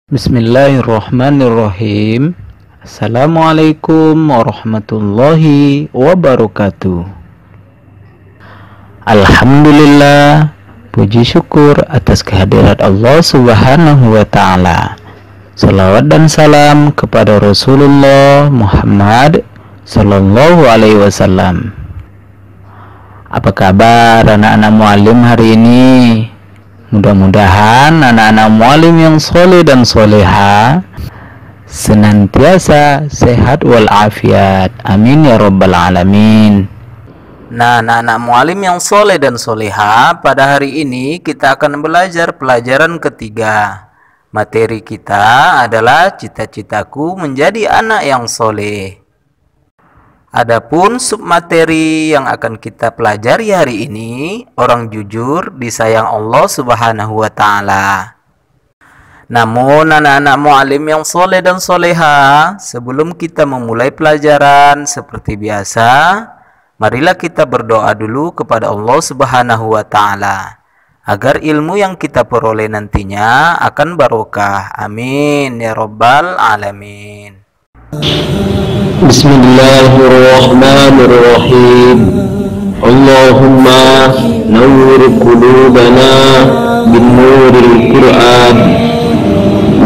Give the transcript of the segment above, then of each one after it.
Bismillahirrahmanirrahim. Assalamualaikum warahmatullahi wabarakatuh. Alhamdulillah, puji syukur atas kehadirat Allah Subhanahu wa Ta'ala. Salawat dan salam kepada Rasulullah Muhammad Sallallahu Alaihi Wasallam. Apa kabar anak-anak mualim hari ini? Mudah-mudahan anak-anak mualim yang soleh dan soleha senantiasa sehat walafiat. Amin ya rabbal alamin. Nah, anak-anak mualim yang soleh dan soleha, pada hari ini kita akan belajar pelajaran ketiga. Materi kita adalah cita-citaku menjadi anak yang soleh. Adapun submateri yang akan kita pelajari hari ini, orang jujur disayang Allah Subhanahu wa Ta'ala. Namun anak-anak mu'alim yang soleh dan soleha, sebelum kita memulai pelajaran seperti biasa, marilah kita berdoa dulu kepada Allah Subhanahu wa Ta'ala agar ilmu yang kita peroleh nantinya akan barokah. Amin ya rabbal alamin. Bismillahirrahmanirrahim. Allahumma nawwir qulubana bin nuril Qur'an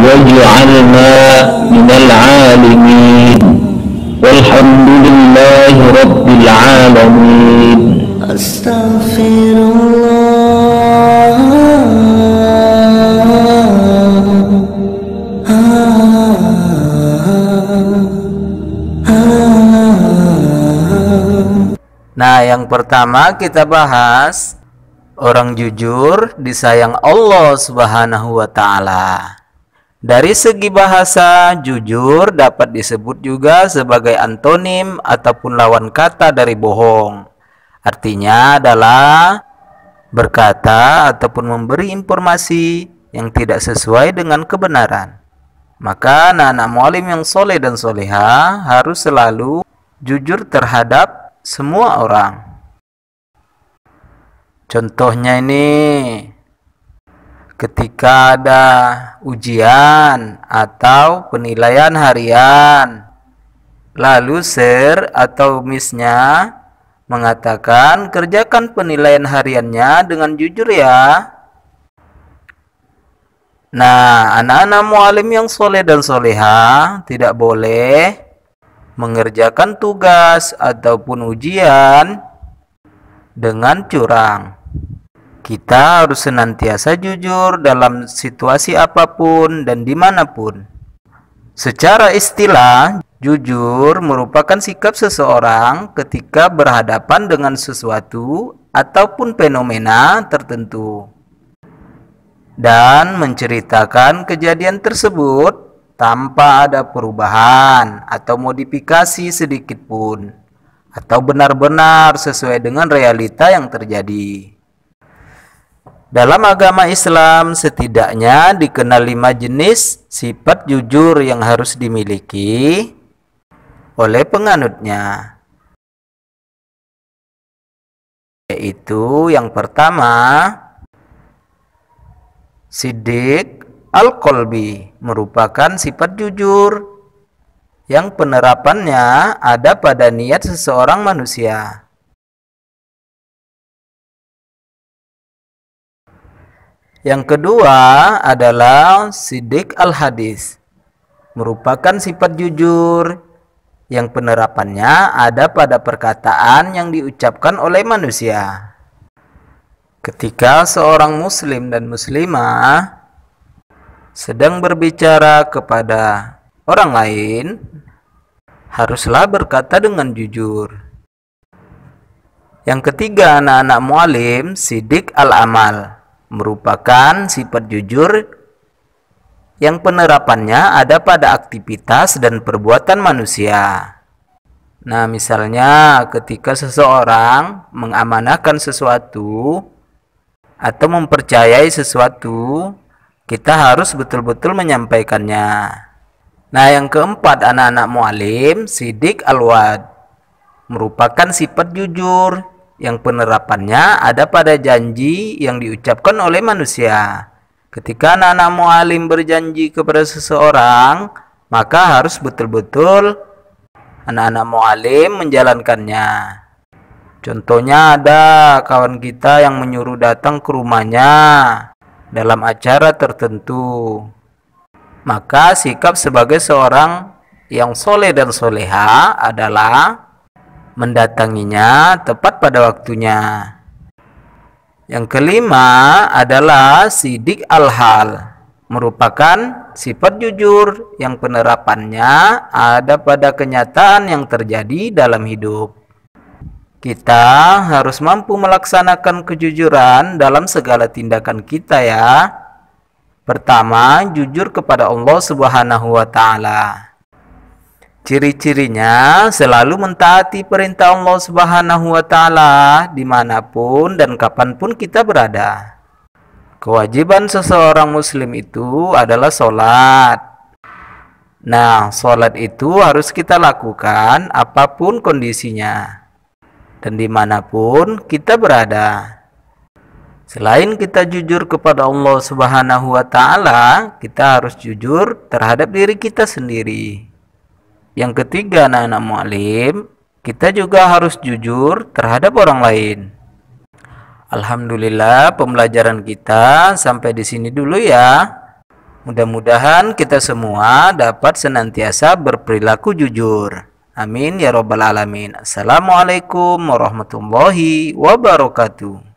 waj'alna minal 'alimin walhamdulillahi rabbil 'alamin. Astaghfirullah. Nah, yang pertama kita bahas orang jujur disayang Allah Subhanahu wa Ta'ala. Dari segi bahasa, jujur dapat disebut juga sebagai antonim ataupun lawan kata dari bohong. Artinya adalah berkata ataupun memberi informasi yang tidak sesuai dengan kebenaran. Maka anak-anak mu'alim yang soleh dan soleha harus selalu jujur terhadap semua orang. Contohnya ini, ketika ada ujian atau penilaian harian, lalu sir atau misnya mengatakan kerjakan penilaian hariannya dengan jujur ya. Nah, anak-anak mu'alim yang soleh dan soleha tidak boleh mengerjakan tugas ataupun ujian dengan curang. Kita harus senantiasa jujur dalam situasi apapun dan dimanapun. Secara istilah, jujur merupakan sikap seseorang ketika berhadapan dengan sesuatu ataupun fenomena tertentu dan menceritakan kejadian tersebut tanpa ada perubahan atau modifikasi sedikit pun, atau benar-benar sesuai dengan realita yang terjadi. Dalam agama Islam setidaknya dikenal 5 jenis sifat jujur yang harus dimiliki oleh penganutnya. Yaitu yang pertama, siddiq al-qalbi, merupakan sifat jujur yang penerapannya ada pada niat seseorang manusia. Yang kedua adalah siddiq al-hadis, merupakan sifat jujur yang penerapannya ada pada perkataan yang diucapkan oleh manusia. Ketika seorang muslim dan muslimah sedang berbicara kepada orang lain, haruslah berkata dengan jujur. Yang ketiga, anak-anak mu'alim, siddiq al-amal, merupakan sifat jujur yang penerapannya ada pada aktivitas dan perbuatan manusia. Nah, misalnya ketika seseorang mengamanahkan sesuatu atau mempercayai sesuatu, kita harus betul-betul menyampaikannya. Nah, yang keempat, anak-anak mu'alim, siddiq al-wa'd, merupakan sifat jujur yang penerapannya ada pada janji yang diucapkan oleh manusia. Ketika anak-anak mu'alim berjanji kepada seseorang, maka harus betul-betul anak-anak mu'alim menjalankannya. Contohnya ada kawan kita yang menyuruh datang ke rumahnya dalam acara tertentu. Maka sikap sebagai seorang yang soleh dan soleha adalah mendatanginya tepat pada waktunya. Yang kelima adalah sidik al-hal, merupakan sifat jujur yang penerapannya ada pada kenyataan yang terjadi dalam hidup. Kita harus mampu melaksanakan kejujuran dalam segala tindakan kita ya. Pertama, jujur kepada Allah Subhanahu wa Ta'ala. Ciri-cirinya selalu mentaati perintah Allah Subhanahu wa Ta'ala dimanapun dan kapanpun kita berada. Kewajiban seseorang muslim itu adalah sholat. Nah, sholat itu harus kita lakukan apapun kondisinya dan dimanapun kita berada. Selain kita jujur kepada Allah Subhanahu wa Ta'ala, kita harus jujur terhadap diri kita sendiri. Yang ketiga, anak-anak mu'alim, kita juga harus jujur terhadap orang lain. Alhamdulillah, pembelajaran kita sampai di sini dulu ya. Mudah-mudahan kita semua dapat senantiasa berperilaku jujur. Amin ya rabbal alamin. Assalamualaikum warahmatullahi wabarakatuh.